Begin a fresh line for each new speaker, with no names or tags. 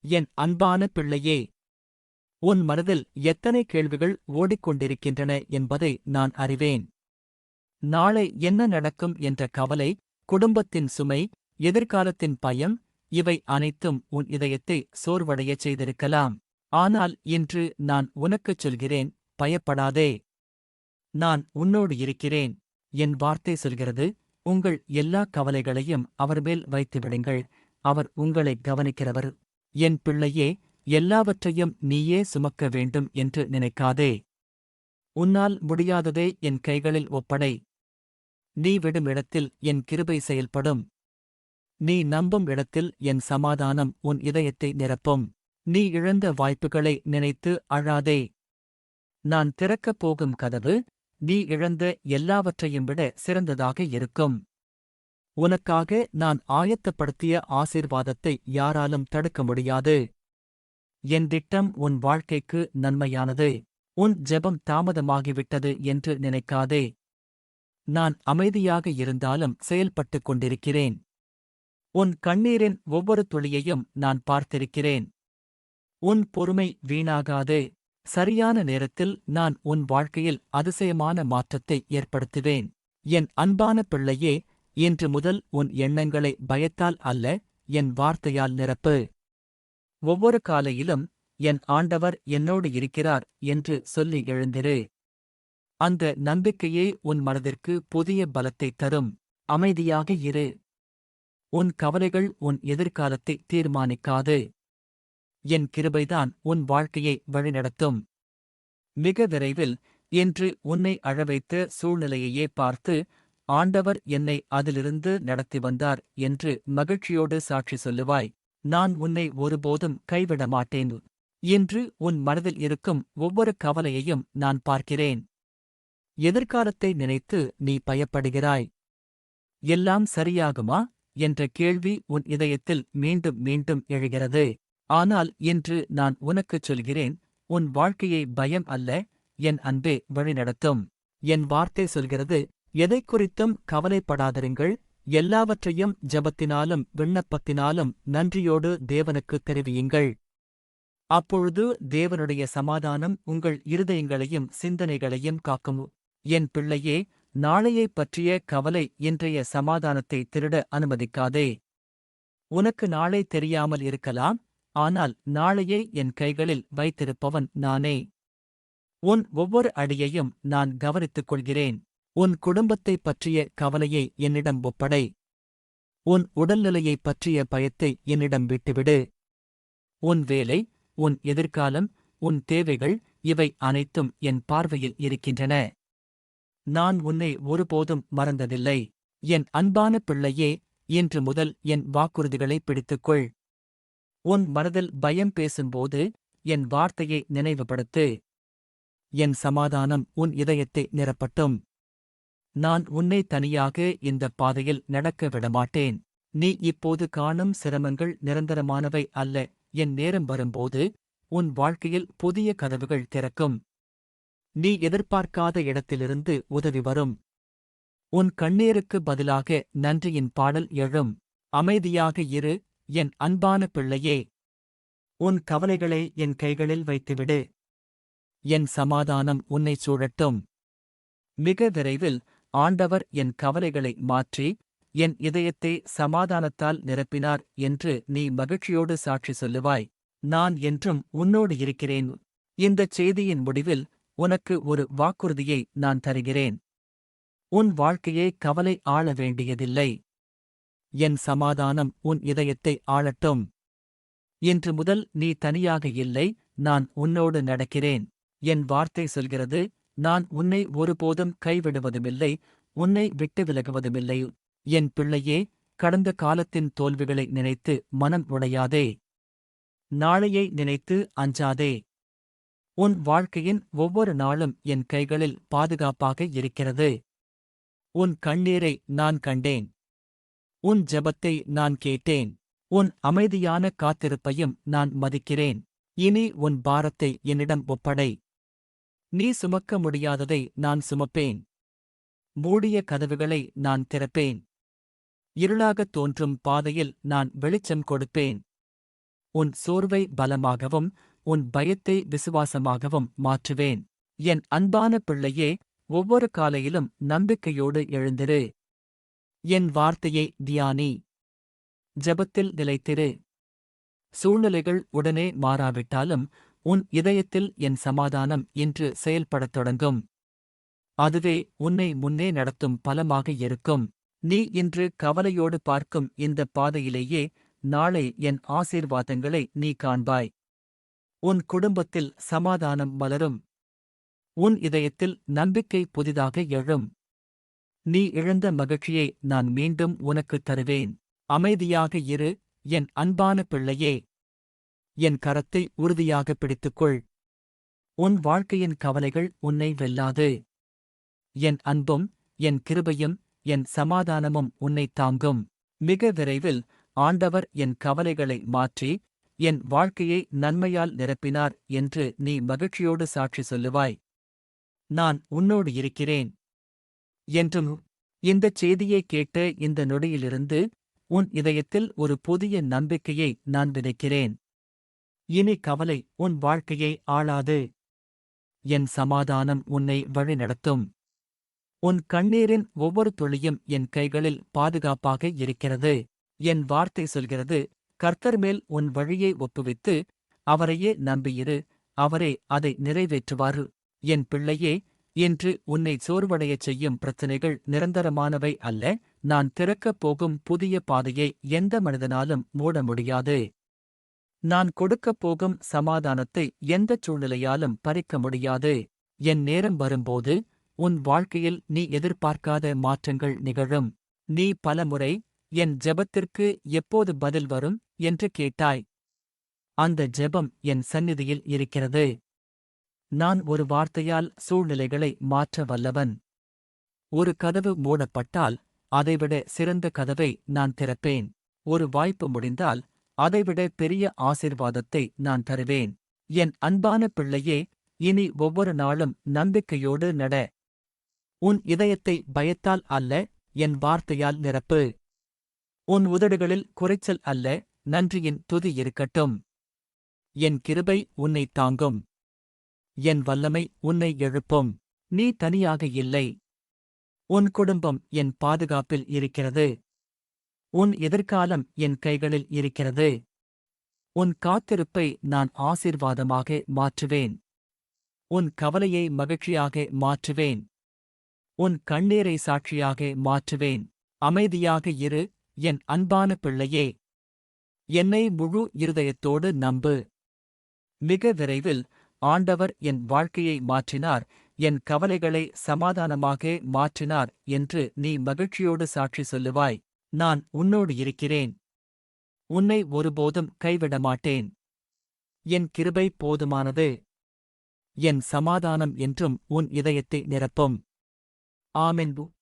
என் அன்பான பிள்ளையே, உன் மனதில் எத்தனை கேள்விகள் ஓடிக்கொண்டிருக்கின்றன என்பதை நான் அறிவேன். நாளை என்ன நடக்கும் என்ற கவலை, குடும்பத்தின் சுமை, எதிர்காலத்தின் பயம், இவை அனைத்தும் உன் இதயத்தை சோர்வடையச் செய்திருக்கலாம். ஆனால் இன்று நான் உனக்குச் சொல்கிறேன், பயப்படாதே. நான் உன்னோடு இருக்கிறேன். என் வார்த்தை சொல்கிறது, உங்கள் எல்லா கவலைகளையும் அவர்மேல் வைத்துவிடுங்கள். அவர் உங்களை கவனிக்கிறவர். என் பிள்ளையே, எல்லாவற்றையும் நீயே சுமக்க வேண்டும் என்று நினைக்காதே. உன்னால் முடியாததை என் கைகளில் ஒப்படை. நீ விடும் இடத்தில் என் கிருபை செயல்படும். நீ நம்பும் இடத்தில் என் சமாதானம் உன் இதயத்தை நிரப்பும். நீ இழந்த வாய்ப்புகளை நினைத்து அழாதே. நான் திறக்கப் போகும் கதவு, நீ இழந்த எல்லாவற்றையும் விட சிறந்ததாக இருக்கும். உனக்காக நான் ஆயத்தப்படுத்திய ஆசீர்வாதத்தை யாராலும் தடுக்க முடியாது. என் திட்டம் உன் வாழ்க்கைக்கு நன்மையானது. உன் ஜெபம் தாமதமாகிவிட்டது என்று நினைக்காதே. நான் அமைதியாக இருந்தாலும் செயல்பட்டுக் கொண்டிருக்கிறேன். உன் கண்ணீரின் ஒவ்வொரு துளியையும் நான் பார்த்திருக்கிறேன். உன் பொறுமை வீணாகாது. சரியான நேரத்தில் நான் உன் வாழ்க்கையில் அதிசயமான மாற்றத்தை ஏற்படுத்துவேன். என் அன்பான பிள்ளையே, இன்று முதல் உன் எண்ணங்களை பயத்தால் அல்ல, என் வார்த்தையால் நிரப்பு. ஒவ்வொரு காலையிலும் என் ஆண்டவர் என்னோடு இருக்கிறார் என்று சொல்லி எழுந்திரு. அந்த நம்பிக்கையே உன் மனதிற்கு புதிய பலத்தை தரும். அமைதியாக இரு. உன் கவலைகள் உன் எதிர்காலத்தை தீர்மானிக்காது. என் கிருபைதான் உன் வாழ்க்கையை வழிநடத்தும். மிக விரைவில் இன்று உன்னை அழவைத்த சூழ்நிலையையே பார்த்து, ஆண்டவர் என்னை அதிலிருந்து நடத்தி வந்தார் என்று மகிழ்ச்சியோடு சாட்சி சொல்லுவாய். நான் உன்னை ஒருபோதும் கைவிட மாட்டேன். இன்று உன் மனதில் இருக்கும் ஒவ்வொரு கவலையையும் நான் பார்க்கிறேன். எதிர்காலத்தை நினைத்து நீ பயப்படுகிறாய். எல்லாம் சரியாகுமா என்ற கேள்வி உன் இதயத்தில் மீண்டும் மீண்டும் எழுகிறது. ஆனால் இன்று நான் உனக்குச் சொல்கிறேன், உன் வாழ்க்கையை பயம் அல்ல, என் அன்பே வழிநடத்தும். என் வார்த்தை சொல்கிறது, எதைக் குறித்தும் கவலைப்படாதிருங்கள். எல்லாவற்றையும் ஜெபத்தினாலும் விண்ணப்பத்தினாலும் நன்றியோடு தேவனுக்குத் தெரிவியுங்கள். அப்பொழுது தேவனுடைய சமாதானம் உங்கள் இருதயங்களையும் சிந்தனைகளையும் காக்கும். என் பிள்ளையே, நாளையைப் பற்றிய கவலை இன்றைய சமாதானத்தை திருட அனுமதிக்காதே. உனக்கு நாளை தெரியாமல் இருக்கலாம், ஆனால் நாளையே என் கைகளில் வைத்திருப்பவன் நானே. உன் ஒவ்வொரு அடியையும் நான் கவனித்துக் கொள்கிறேன். உன் குடும்பத்தைப் பற்றிய கவலையை என்னிடம் ஒப்படை. உன் உடல்நிலையைப் பற்றிய பயத்தை என்னிடம் விட்டுவிடு. உன் வேலை, உன் எதிர்காலம், உன் தேவைகள், இவை அனைத்தும் என் பார்வையில் இருக்கின்றன. நான் உன்னை ஒருபோதும் மறந்ததில்லை. என் அன்பான பிள்ளையே, இன்று முதல் என் வாக்குறுதிகளை பிடித்துக்கொள். உன் மனதில் பயம் பேசும்போது என் வார்த்தையை நினைவுபடுத்து. என் சமாதானம் உன் இதயத்தை நிரப்பட்டும். நான் உன்னை தனியாக இந்த பாதையில் நடக்க விடமாட்டேன். நீ இப்போது காணும் சிரமங்கள் நிரந்தரமானவை அல்ல. என் நேரம் வரும்போது உன் வாழ்க்கையில் புதிய கதவுகள் திறக்கும். நீ எதிர்பார்க்காத இடத்திலிருந்து உதவி வரும். உன் கண்ணீருக்கு பதிலாக நன்றியின் பாடல் எழும். அமைதியாக இரு, என் அன்பான பிள்ளையே. உன் கவலைகளை என் கைகளில் வைத்துவிடு. என் சமாதானம் உன்னைச் சூழட்டும். மிக விரைவில் ஆண்டவர் என் கவலைகளை மாற்றி, என் இதயத்தை சமாதானத்தால் நிரப்பினார் என்று நீ மகிழ்ச்சியோடு சாட்சி சொல்லுவாய். நான் என்றும் உன்னோடு இருக்கிறேன். இந்தச் செய்தியின் முடிவில் உனக்கு ஒரு வாக்குறுதியை நான் தருகிறேன். உன் வாழ்க்கையை கவலை ஆள வேண்டியதில்லை. என் சமாதானம் உன் இதயத்தை ஆளட்டும். இன்று முதல் நீ தனியாக இல்லை, நான் உன்னோடு நடக்கிறேன். என் வார்த்தை சொல்கிறது, நான் உன்னை ஒருபோதும் கைவிடுவதுமில்லை, உன்னை விட்டு விலகுவதுமில்லை. என் பிள்ளையே, கடந்த காலத்தின் தோல்விகளை நினைத்து மனம் உடையாதே. நாளையை நினைத்து அஞ்சாதே. உன் வாழ்க்கையின் ஒவ்வொரு நாளும் என் கைகளில் பாதுகாப்பாக இருக்கிறது. உன் கண்ணீரை நான் கண்டேன். உன் ஜெபத்தை நான் கேட்டேன். உன் அமைதியான காத்திருப்பையும் நான் மதிக்கிறேன். இனி உன் பாரத்தை என்னிடம் ஒப்படை. நீ சுமக்க முடியாததை நான் சுமப்பேன். மூடிய கதவுகளை நான் திறப்பேன். இருளாகத் தோன்றும் பாதையில் நான் வெளிச்சம் கொடுப்பேன். உன் சோர்வை பலமாகவும் உன் பயத்தை விசுவாசமாகவும் மாற்றுவேன். என் அன்பான பிள்ளையே, ஒவ்வொரு காலையிலும் நம்பிக்கையோடு எழுந்திரு. என் வார்த்தையை தியானி. ஜெபத்தில் நிலைத்திரு. சூழ்நிலைகள் உடனே மாறாவிட்டாலும் உன் இதயத்தில் என் சமாதானம் இன்று செயல்படத் தொடங்கும். அதுவே உன்னை முன்னே நடத்தும் பலமாக இருக்கும். நீ இன்று கவலையோடு பார்க்கும் இந்த பாதையிலேயே நாளை என் ஆசீர்வாதங்களை நீ காண்பாய். உன் குடும்பத்தில் சமாதானம் மலரும். உன் இதயத்தில் நம்பிக்கை புதிதாக எழும். நீ இழந்த மகிழ்ச்சியை நான் மீண்டும் உனக்குத் தருவேன். அமைதியாக இரு, என் அன்பான பிள்ளையே. என் கரத்தை உறுதியாக பிடித்துக்கொள். உன் வாழ்க்கையின் கவலைகள் உன்னை வெல்லாது. என் அன்பும் என் கிருபையும் என் சமாதானமும் உன்னைத் தாங்கும். மிக விரைவில் ஆண்டவர் என் கவலைகளை மாற்றி என் வாழ்க்கையை நன்மையால் நிரப்பினார் என்று நீ மகிழ்ச்சியோடு சாட்சி சொல்லுவாய். நான் உன்னோடு இருக்கிறேன் என்றும். இந்தச் செய்தியை கேட்ட இந்த நொடியிலிருந்து உன் இதயத்தில் ஒரு புதிய நம்பிக்கையை நான் விதைக்கிறேன். இனி கவலை உன் வாழ்க்கையை ஆளாது. என் சமாதானம் உன்னை வழிநடத்தும். உன் கண்ணீரின் ஒவ்வொரு துளியும் என் கைகளில் பாதுகாப்பாக இருக்கிறது. என் வார்த்தை சொல்கிறது, கர்த்தர் மேல் உன் வழியை ஒப்புவித்து அவரையே நம்பியிரு, அவரே அதை நிறைவேற்றுவார். என் பிள்ளையே, இன்று உன்னை சோர்வடையச் செய்யும் பிரச்சினைகள் நிரந்தரமானவை அல்ல. நான் திறக்கப் போகும் புதிய பாதையை எந்த மனிதனாலும் மூட முடியாது. நான் கொடுக்கப் போகும் சமாதானத்தை எந்தச் சூழ்நிலையாலும் பறிக்க முடியாது. என் நேரம் வரும்போது உன் வாழ்க்கையில் நீ எதிர்பார்க்காத மாற்றங்கள் நிகழும். நீ பலமுறை என் ஜெபத்திற்கு எப்போது பதில் வரும் என்று கேட்டாய். அந்த ஜெபம் என் சந்நிதியில் இருக்கிறது. நான் ஒரு வார்த்தையால் சூழ்நிலைகளை மாற்ற வல்லவன். ஒரு கதவு மூடப்பட்டால் அதைவிட சிறந்த கதவை நான் திறப்பேன். ஒரு வாய்ப்பு முடிந்தால் அதைவிட பெரிய ஆசீர்வாதத்தை நான் தருவேன். என் அன்பான பிள்ளையே, இனி ஒவ்வொரு நாளும் நம்பிக்கையோடு நட. உன் இதயத்தை பயத்தால் அல்ல, என் வார்த்தையால் நிரப்பு. உன் உதடுகளில் குறைச்சல் அல்ல, நன்றியின் துதி இருக்கட்டும். என் கிருபை உன்னைத் தாங்கும். என் வல்லமை உன்னை எழுப்பும். நீ தனியாக இல்லை. உன் குடும்பம் என் பாதுகாப்பில் இருக்கிறது. உன் எதிர்காலம் என் கைகளில் இருக்கிறது. உன் காத்திருப்பை நான் ஆசீர்வாதமாக மாற்றுவேன். உன் கவலையை மகிழ்ச்சியாக மாற்றுவேன். உன் கண்ணீரை சாட்சியாக மாற்றுவேன். அமைதியாக இரு, என் அன்பான பிள்ளையே. என்னை முழு இருதயத்தோடு நம்பு. மிக விரைவில் ஆண்டவர் என் வாழ்க்கையை மாற்றினார், என் கவலைகளை சமாதானமாக மாற்றினார் என்று நீ மகிழ்ச்சியோடு சாட்சி சொல்லுவாய். நான் உன்னோடு இருக்கிறேன். உன்னை ஒருபோதும் கைவிடமாட்டேன். என் கிருபை போதுமானது. என் சமாதானம் என்றும் உன் இதயத்தை நிரப்பும். ஆமென்.